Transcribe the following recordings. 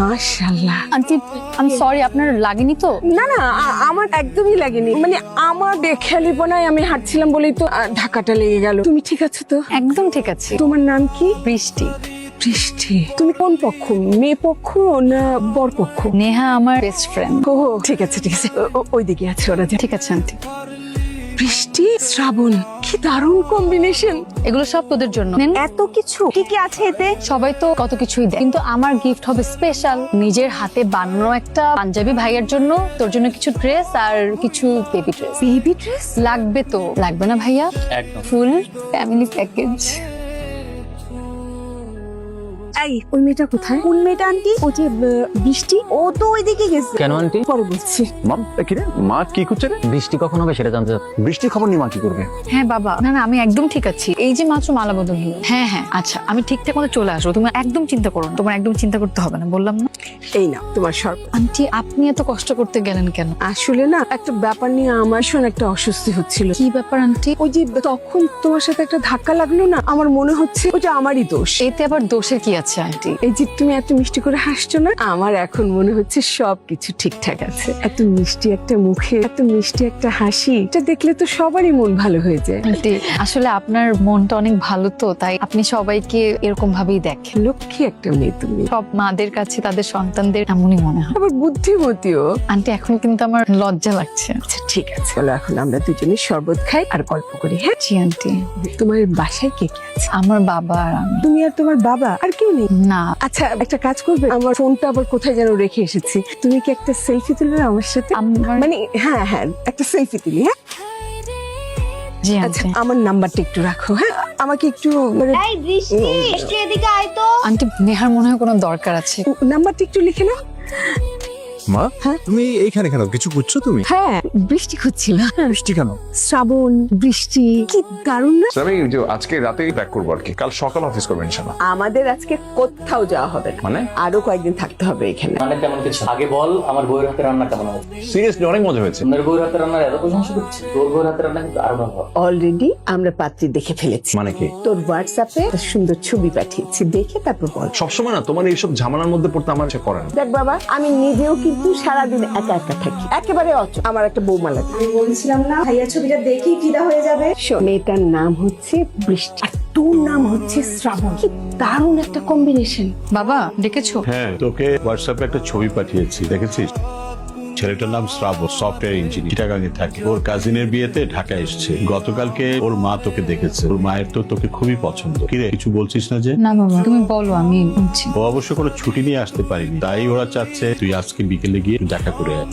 মাশাআল্লাহ। আন্টি আমি সরি, আপনার লাগেনি তো? না না, আমার একদমই লাগেনি, মানে আমার বেখেয়ালিপনায় আমি হাঁটছিলাম বলেই তো ধাক্কাটা লেগে গেল। তুমি ঠিক আছো তো? একদম ঠিক আছে। তোমার নাম কি? বৃষ্টি। বৃষ্টি। তুমি কোন পক্ষ, মেয়ে পক্ষ না বর পক্ষ? নেহা আমার বেস্ট ফ্রেন্ড। ও ঠিক আছে ঠিক আছে, ওইদিকে আছে ওরা। ঠিক আছে আন্টি। বৃষ্টি শ্রাবণ, কি দারুণ কম্বিনেশন। এগুলো সব তোদের জন্য। নেন। এত কিছু কি কি আছে এতে? সবাই তো কত কিছুই দেয়, কিন্তু আমার গিফট হবে স্পেশাল। নিজের হাতে বানানো একটা পাঞ্জাবি ভাইয়ের জন্য, তোর জন্য কিছু ড্রেস আর কিছু বেবি ড্রেস। বেবি ড্রেস লাগবে তো? লাগবে না ভাইয়া? একদম। Full family package. এই ওই মেয়েটা কোথায়? কোন মেয়েটা আন্টি? ও যে বৃষ্টি, ও তো ওইদিকে গেছে। কেন আন্টি? পরে বলছি। মাম কি রে, মা কি করছে রে? বৃষ্টি কখন হবে সেটা জানতে চাচ্ছি। বৃষ্টির খবর নিয়ে মা কি করবে? হ্যাঁ বাবা, না না আমি একদম ঠিক আছি। এই যে মাত্র মালা বদল হলো। হ্যাঁ হ্যাঁ আচ্ছা, আমি ঠিকঠাক মতো চলে আসবো। তোমার একদম চিন্তা করো না, তোমার একদম চিন্তা করতে হবে না, বললাম না? এই না তোমার শরবত। আন্টি আপনি এত কষ্ট করতে গেলেন কেন? আসলে না একটা ব্যাপার নিয়ে আমার ভীষণ একটা অস্বস্তি হচ্ছিল। কি ব্যাপার আন্টি? ওই যে তখন তোমার সাথে একটা ধাক্কা লাগলো না, আমার মনে হচ্ছে ওটা আমারই দোষ। এতে আবার দোষের কি আছে আন্টি? এই যে তুমি এত মিষ্টি করে হাসছো না, আমার এখন মনে হচ্ছে সবকিছু ঠিকঠাক আছে। এত মিষ্টি একটা মুখে, এত মিষ্টি একটা হাসি, এটা দেখলে তো সবারই মন ভালো হয়ে যায়। আন্টি আসলে আপনার মনটা অনেক ভালো তো, তাই আপনি সবাইকে এরকম ভাবেই দেখেন। লক্ষ্মী একটা মেয়ে তুমি, সব মাদের কাছে তাদের সন্তানদের এমনই মনে হয়। আবার বুদ্ধিমতীও। আন্টি এখন কিন্তু আমার লজ্জা লাগছে। আচ্ছা ঠিক আছে, চলো এখন আমরা দুজনে শরবত খাই আর গল্প করি। হ্যাঁ জি আন্টি। তোমার বাসায় কে কে আছে? আমার বাবা আর আমি। তুমি আর তোমার বাবা, আর কেউ নেই? না। আচ্ছা একটা কাজ করবে, আমার ফোনটা আবার কোথায় যেন রেখে এসেছি, তুমি কি একটা সেলফি তুলবে আমার সাথে? আমার- মানে হ্যাঁ হ্যাঁ একটা সেলফি তুলি। হ্যাঁ জি আচ্ছা, আন্টি। আমার নাম্বারটা একটু রাখো। হ্যাঁ আমাকে একটু মানে এই বৃষ্টি, বৃষ্টি এদিকে আয় তো। আন্টি নেহার মনে হয় কোনো দরকার আছে। নাম্বারটা একটু লিখে নাও। মা হ্যাঁ? তুমি এইখানে কেন, কিছু করছো তুমি? হ্যাঁ বৃষ্টি খুঁজছিল। বৃষ্টি কেন? শ্রাবণ বৃষ্টি, কি দারুণ না? আমি যে আজকে রাতেই ব্যাক করবো আর কি, কাল সকাল অফিস করবেন ইনশাল্লাহ। আমাদের আজকে কোথাও যাওয়া হবে না, মানে আরো কয়েকদিন থাকতে হবে এখানে। মানে তেমন কিছু আগে বল, আমার বউয়ের হাতে রান্না কেমন হয়েছে? সিরিয়াসলি অনেক মজা হয়েছে। আপনার বউয়ের হাতে রান্নার এত প্রশংসা করছি, তোর বউয়ের হাতে রান্না কিন্তু আরো ভালো হবে। অলরেডি আমরা পাত্রী দেখে ফেলেছি। মানে কি? তোর হোয়াটসঅ্যাপে একটা সুন্দর ছবি পাঠিয়েছি, দেখে তারপর বল। সবসময় না তোমার এইসব ঝামেলার মধ্যে পড়তে আমার ইচ্ছে করে না। দেখ বাবা, আমি নিজেও কিন্তু সারাদিন একা একা থাকি, একেবারে অচল। আমার একটা বৌমা লাগে। আমি বলছিলাম না ভাইয়া ছবিটা দেখেই ফিদা হয়ে যাবে। শোন, মেয়েটার নাম হচ্ছে বৃষ্টি আর তোর নাম হচ্ছে শ্রাবণ, কি দারুণ একটা কম্বিনেশন। বাবা ডেকেছো? হ্যাঁ, তোকে হোয়াটসঅ্যাপে একটা ছবি পাঠিয়েছি, দেখেছিস? ছেলেটার নাম শ্রাবণ, সফটওয়্যার ইঞ্জিনিয়ার, চিটাগাঙে থাকে। ওর কাজিনের বিয়েতে ঢাকা এসেছে। গতকালকে ওর মা তোকে দেখেছে, ওর মায়ের তো তোকে খুবই পছন্দ। কিরে কিছু বলছিস না যে? না বাবা তুমি বলো, আমি শুনছি। ও অবশ্য কোনো ছুটি নিয়ে আসতে পারিনি, তাই ওরা চাচ্ছে তুই আজকে বিকেলে গিয়ে একটু দেখা করে আয়।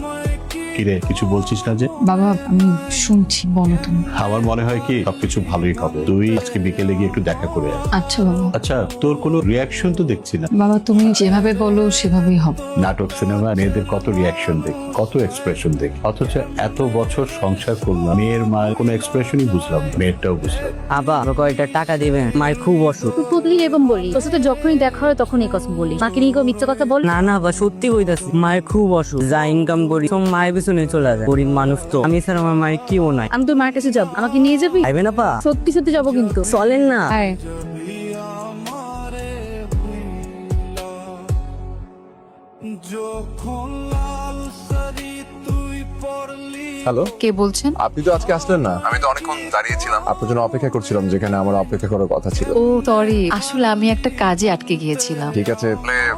কিরে কিছু বলছিস না যে? বাবা আমি শুনছি, বলো তুমি। আমার মনে হয় কি সবকিছু ভালোই হবে, তুই আজকে বিকেলে গিয়ে একটু দেখা করে আয়। আচ্ছা বাবা। আচ্ছা, তোর কোনো রিয়াকশন তো দেখছি না। বাবা তুমি যেভাবে বলো সেভাবেই হবে। নাটক সিনেমা মেয়েদের কত রিয়াকশন দেখি, কত এক্সপ্রেশন দেখি, অথচ এত বছর সংসার করলাম, মেয়ের মায়ের কোনো এক্সপ্রেশনই বুঝলাম না, মেয়েরটাও বুঝলাম না। আবা আমাকে কয়টা টাকা দিবেন, মায়ের খুব অসুখ। তুই পুতলি এরকম বলি, তোর সাথে যখনই দেখা হয় তখন এই কথা বলি। মাকে নিয়ে কেউ মিথ্যা কথা বল। না না বা সত্যি কইতাছি, মায়ের খুব অসুখ। যা ইনকাম করি সব মায়ের পিছনে চলে যায়। গরিব মানুষ তো, আমি স্যার আমার মায়ের কেউ নাই। আমি তোর মার কাছে যাবো, আমাকে নিয়ে যাবি? আইবে না পা? সত্যি সত্যি যাবো কিন্তু। চলেন না। হ্যাঁ হ্যালো, কে বলছেন? আপনি তো আজকে আসলেন না। আমি তো অনেকক্ষণ দাঁড়িয়েছিলাম, আপনার জন্য অপেক্ষা করছিলাম, যেখানে আমার অপেক্ষা করার কথা ছিল। ও সরি, আসলে আমি একটা কাজে আটকে গিয়েছিলাম। ঠিক আছে,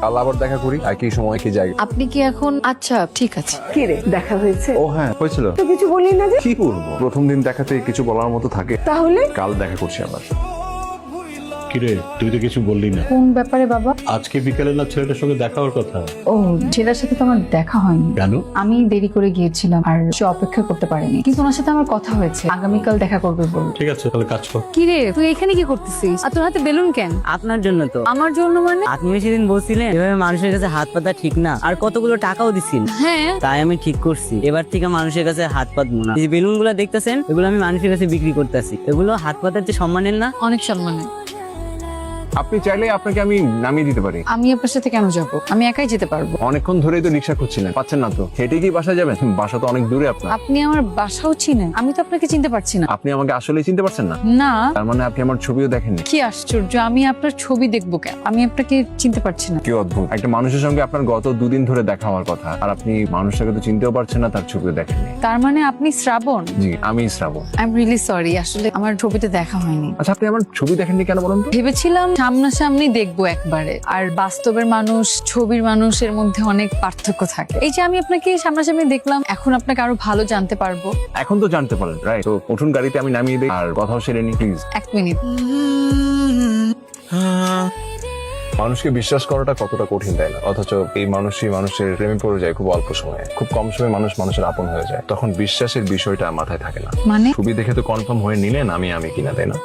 কাল আবার দেখা করি, একই সময় একই জায়গা। আপনি কি এখন? আচ্ছা ঠিক আছে। কি রে, দেখা হয়েছে? ও হ্যাঁ হয়েছিল। তো কিছু বললি না যে? কি বলবো, প্রথম দিন দেখাতে কিছু বলার মতো থাকে? তাহলে কাল দেখা করছি আবার। কিরে তুই তো কিছু বললি না। কোন ব্যাপারে বাবা? আজকে বিকেলে না ছেলেটার সঙ্গে দেখা হওয়ার কথা? ও ছেলের সাথে তো আমার দেখা হয়নি। কেন? আমি দেরি করে গিয়েছিলাম আর সে অপেক্ষা করতে পারেনি, কিন্তু ওনার সাথে আমার কথা হয়েছে, আগামীকাল দেখা করবে বলে। ঠিক আছে তাহলে কাজ কর। কি রে তুই এখানে কি করতেছিস? আর তোর হাতে বেলুন কেন? আপনার জন্য তো। আমার জন্য মানে? আপনি সেদিন বলছিলেন এভাবে মানুষের কাছে হাত পাতা ঠিক না, আর কতগুলো টাকাও দিছিল। হ্যাঁ তাই আমি ঠিক করছি, এবার থেকে মানুষের কাছে হাত পাতবো না। এই যে বেলুন গুলা দেখতেছেন, এগুলো আমি মানুষের কাছে বিক্রি করতেছি। এগুলো হাত পাতার যে সম্মানের না। অনেক সম্মানে। আপনি চাইলে আপনাকে আমি নামিয়ে দিতে পারি। আমি আপনার সাথে কেন যাব? আমি একাই যেতে পারবো। অনেকক্ষণ ধরেই তো রিক্সা খুঁজছিলেন, পাচ্ছেন না তো। হেঁটে কি বাসা যাবেন? বাসা তো অনেক দূরে আপনার। আপনি আমার বাসাও চিনেন, আমি তো আপনাকে চিনতে পারছি না। আপনি আমাকে আসলেই চিনতে পারছেন না? না। তার মানে আপনি আমার ছবিও দেখেননি। কি আশ্চর্য, আমি আপনার ছবি দেখবো কেন? আমি আপনাকে চিনতে পারছি না। কি অদ্ভুত, একটা মানুষের সঙ্গে আপনার গত 2 দিন ধরে দেখা হওয়ার কথা, আর আপনি মানুষটাকে তো চিনতেও পারছেন না, তার ছবিও দেখেননি। তার মানে আপনি শ্রাবণ? জি, আমি শ্রাবণ। আই এম রিয়েলি সরি, আসলে আমার ছবিটা দেখা হয়নি। আচ্ছা, আপনি আমার ছবি দেখেননি কেন বলুন তো? ভেবেছিলাম সামনাসামনি দেখবো একবারে, আর বাস্তবের মানুষ ছবির মানুষের মধ্যে অনেক পার্থক্য থাকে। এই যে আমি আপনাকে সামনাসামনি দেখলাম, এখন আপনাকে আরো ভালো জানতে পারবো। এখন তো জানতে পারলেন, রাইট? তো উঠুন, গাড়িতে আমি নামিয়ে দিই আর কথাও সেরে নি প্লিজ। 1 মিনিট। মানুষকে বিশ্বাস করাটা কতটা কঠিন, তাই না? অথচ এই মানুষই মানুষের প্রেমে পড়ে যায় খুব অল্প সময়ে। খুব কম সময়ে মানুষ মানুষের আপন হয়ে যায়, তখন বিশ্বাসের বিষয়টা মাথায় থাকে না। মানে ছবি দেখে তো কনফার্ম হয়ে নিলেন আমি কিনা, তাই না?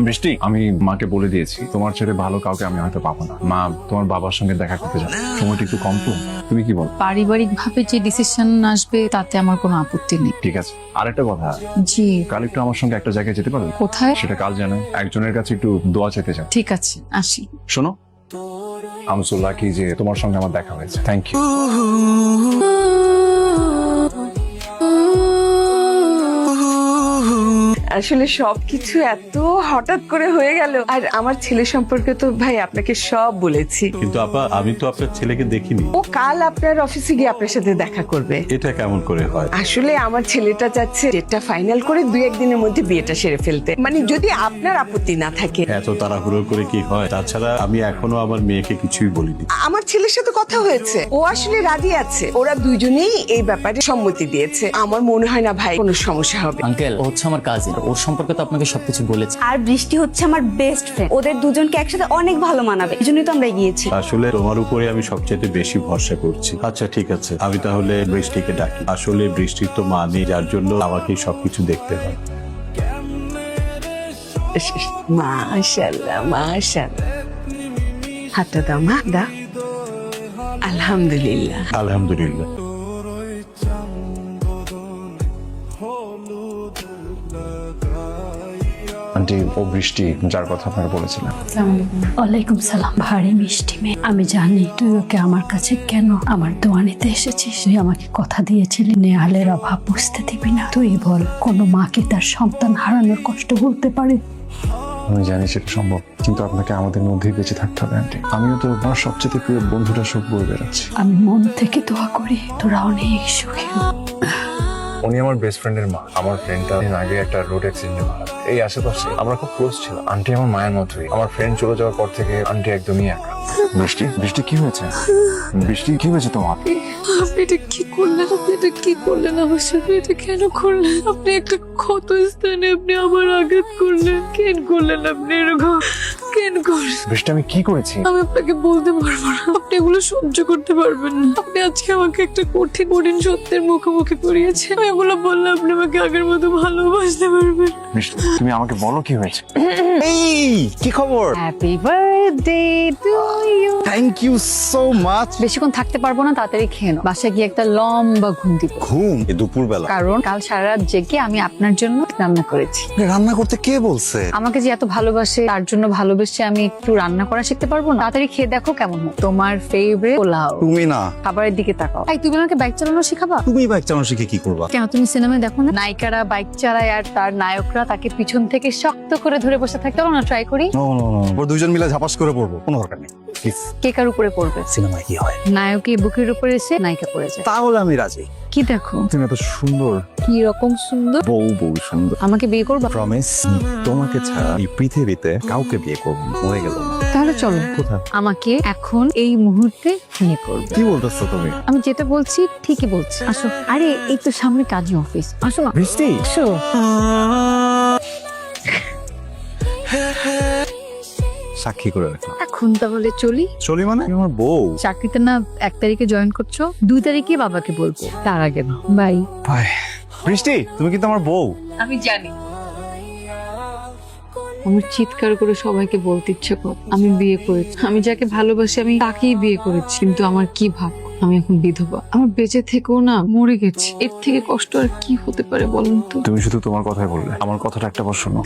বৃষ্টি, আমি মাকে বলে দিয়েছি তোমার ছেড়ে ভালো কাউকে আমি হয়তো পাবো না। মা তোমার বাবার সঙ্গে দেখা করতে যাবে, সময়টা একটু কম তো, তুমি কি বল? পারিবারিক ভাবে যে ডিসিশন আসবে তাতে আমার কোনো আপত্তি নেই। ঠিক আছে। আরেকটা কথা, জি। কাল একটু আমার সঙ্গে একটা জায়গায় যেতে পারবে? কোথায়? সেটা কাল জানো, একজনের কাছে একটু দোয়া চাইতে যাও। ঠিক আছে, আসি। শোনো, আই এম সো লাকি যে তোমার সঙ্গে আমার দেখা হয়েছে। Thank you. আসলে সবকিছু এত হঠাৎ করে হয়ে গেল। আর আমার ছেলে সম্পর্কে তো ভাই আপনাকে সব বলেছি। কিন্তু আপা, আমি তো আপনার ছেলেকে দেখিনি। ও কাল আপনার অফিসে গিয়ে আপনার সাথে দেখা করবে। এটা কেমন করে হয়? আসলে আমার ছেলেটা চাচ্ছে ডেটটা ফাইনাল করে 2-1 দিনের মধ্যে বিয়েটা সেরে ফেলতে, মানে যদি আপনার আপত্তি না থাকে। এত তাড়াহুড়ো করে কি হয়? তাছাড়া আমি এখনো আমার মেয়েকে কিছুই বলিনি। আমার ছেলের সাথে কথা হয়েছে, ও আসলে রাজি আছে। ওরা দুজনেই এই ব্যাপারে সম্মতি দিয়েছে। আমার মনে হয় না ভাই কোনো সমস্যা হবে। আঙ্কেল, ও হচ্ছে আমার কাজিন, ওর সম্পর্কে তো আপনাকে সবকিছু বলেছি। আর বৃষ্টি হচ্ছে আমার বেস্ট ফ্রেন্ড, ওদের দুজনকে একসাথে অনেক ভালো মানাবে, এই জন্যই তো আমরা গিয়েছি। আসলে তোমার উপরে আমি সবচেয়ে বেশি ভরসা করছি। আচ্ছা ঠিক আছে, আমি তাহলে বৃষ্টিকে ডাকি। আসলে বৃষ্টির তো মা নেই, যার জন্য আমাকেই সবকিছু দেখতে হয়। মাশাআল্লাহ মাশাআল্লাহ। হাতটা দাও মা, দাও। আলহামদুলিল্লাহ। আলহামদুলিল্লাহ। আন্টি, ও বৃষ্টি, যার কথা আপনাকে বলেছিলাম। ওয়ালাইকুম সালাম। ভারী মিষ্টি মেয়ে, আমি জানি তুই ওকে আমার কাছে কেন আমার দোয়া নিতে এসেছিস। তুই আমাকে কথা দিয়েছিলি নেহালের অভাব বুঝতে দিবি না। তুই বল, কোনো মা কি তার সন্তান হারানোর কষ্ট বলতে পারে? আমি জানি সেটা সম্ভব, কিন্তু আপনাকে আমাদের মধ্যেই বেঁচে থাকতে হবে আন্টি। আমিও তো আমার সবচেয়ে প্রিয় বন্ধুটা সুখ বয়ে বেড়াচ্ছি। আমি মন থেকে দোয়া করি তোরা অনেক সুখী হ। উনি আমার বেস্ট ফ্রেন্ডের মা। আমার ফ্রেন্ডটা আগে একটা রোড অ্যাক্সিডেন্টে মারা যায়। এই আশেপাশে আমরা খুব ক্লোজ ছিলাম। আন্টি আমার মায়ের মতোই। আমার ফ্রেন্ড চলে যাওয়ার পর থেকে আন্টি একদমই একা। বৃষ্টি, বৃষ্টি কি হয়েছে? বৃষ্টি কি হয়েছে তোমার? আপনি এটা কি করলেন? আপনি এটা কি করলেন আমার সাথে? এটা কেন করলেন? আপনি একটা ক্ষত স্থানে আপনি আমার আঘাত করলেন। কেন করলেন আপনি এরকম? কেন করলেন? বৃষ্টি, আমি কি করেছি? আমি আপনাকে বলতে পারবো না, আপনি এগুলো সহ্য করতে পারবেন না। আপনি আজকে আমাকে একটা কঠিন কঠিন সত্যের মুখোমুখি করিয়েছেন। আমি এগুলো বললে আপনি আমাকে আগের মতো ভালোবাসতে পারবেন। বৃষ্টি, তুমি আমাকে বলো কি হয়েছে। এই কি খবর? Happy birthday to you. Thank you so much. বেশিক্ষণ থাকতে পারবো না, তাড়াতাড়ি খেয়ে নাও। বাসায় গিয়ে একটা লম্বা ঘুম দিব। ঘুম এই দুপুরবেলা? কারণ কাল সারা রাত জেগে আমি আপনার জন্য রান্না করেছি। রান্না করতে কে বলছে? আমাকে যে এত ভালোবাসে, তার জন্য ভালোবেসে আমি একটু রান্না করা শিখতে পারবো না? তাড়াতাড়ি খেয়ে দেখো কেমন হয়। তোমার ফেভারিট পোলাও। তুমি না, খাবারের দিকে তাকাও। এই তুমি আমাকে বাইক চালানো শিখাবা? তুমি বাইক চালানো শিখে কি করবা? কেন, তুমি সিনেমায় দেখো না নায়িকারা বাইক চালায় আর তার নায়করা তাকে পিছন থেকে শক্ত করে ধরে বসে থাকতে? না ট্রাই করি। নো নো নো, ওরা দুইজন মিলে ঝাপাস করে পড়বো, কোনো দরকার নেই। প্লিজ। কে কার উপরে পড়বে? সিনেমায় কি হয়? নায়কের বুকের উপরে এসে নায়িকা পড়ে যায়। তাহলে আমি রাজি। কি দেখো? তুমি এত সুন্দর। কি রকম সুন্দর? বউ সুন্দর। আমাকে বিয়ে করবা? প্রমিস, তোমাকে ছাড়া এই পৃথিবীতে কাউকে বিয়ে করবো না। মরে গেল। তাহলে চলো। কোথায়? আমাকে এখন এই মুহূর্তে বিয়ে করবে। কি বলতেছো তুমি? আমি যেটা বলছি ঠিকই বলছি। আসো। আরে এই তো সামনে কাজী অফিস, আসো না। বৃষ্টি, আসো। সাক্ষী করে রাখলাম। এখন তাহলে চলি। চলি মানে? তুমি আমার বউ। চাকরিতে না 1 তারিখে জয়েন করছো, 2 তারিখে বাবাকে বলবো, তার আগে না। বাই। ভাই বৃষ্টি, তুমি কিন্তু আমার বউ। আমি জানি। আমার চিৎকার করে সবাইকে বলতে ইচ্ছে করে আমি বিয়ে করেছি। আমি যাকে ভালোবাসি আমি তাকেই বিয়ে করেছি। কিন্তু আমার কি ভাগ্য, আমি এখন বিধবা। আমার বেঁচে থেকেও না মরে গেছি। এর থেকে কষ্ট আর কি হতে পারে বলুন তো? তুমি শুধু তোমার কথাই বললে, আমার কথাটা একটা বার শোনো।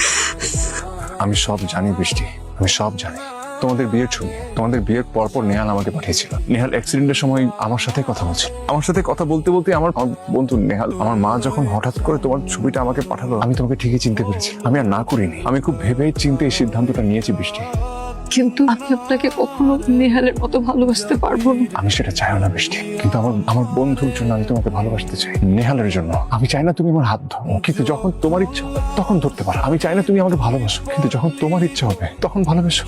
আমি সব জানি বৃষ্টি, আমি সব জানি। তোমাদের বিয়ের ছবি, তোমাদের বিয়ের পরপর নেহাল আমাকে পাঠিয়েছিল। নেহাল অ্যাক্সিডেন্টের সময় আমার সাথে কথা বলছিল। আমার সাথে কথা বলতে বলতে আমার বন্ধু নেহাল, আমার মা যখন হঠাৎ করে তোমার ছবিটা আমাকে পাঠালো, আমি তোমাকে ঠিকই চিনতে পেরেছি। আমি আর না করিনি, আমি খুব ভেবে চিন্তে এই সিদ্ধান্তটা নিয়েছি বৃষ্টি। কিন্তু আমি আপনাকে কখনো নেহালের মতো ভালোবাসতে পারবো না। আমি সেটা চাইও না বৃষ্টি, কিন্তু আমার বন্ধুর জন্য আমি তোমাকে ভালোবাসতে চাই, নেহালের জন্য। আমি চাই না তুমি আমার হাত ধরো, কিন্তু যখন তোমার ইচ্ছা হবে তখন ধরতে পারো। আমি চাই না তুমি আমাকে ভালোবাসো, কিন্তু যখন তোমার ইচ্ছা হবে তখন ভালোবাসো।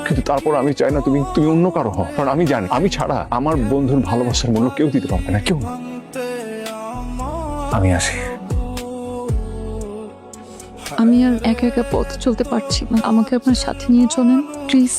কিন্তু তারপর আমি চাই না তুমি অন্য কারো হও, কারণ আমি জানি আমি ছাড়া আমার বন্ধুর ভালোবাসার মূল্য কেউ দিতে পারবে না, কেউ না। আমি আসি। আমি আর একা একা পথ চলতে পারছি না, আমাকে আপনার সাথে নিয়ে চলেন প্লিজ।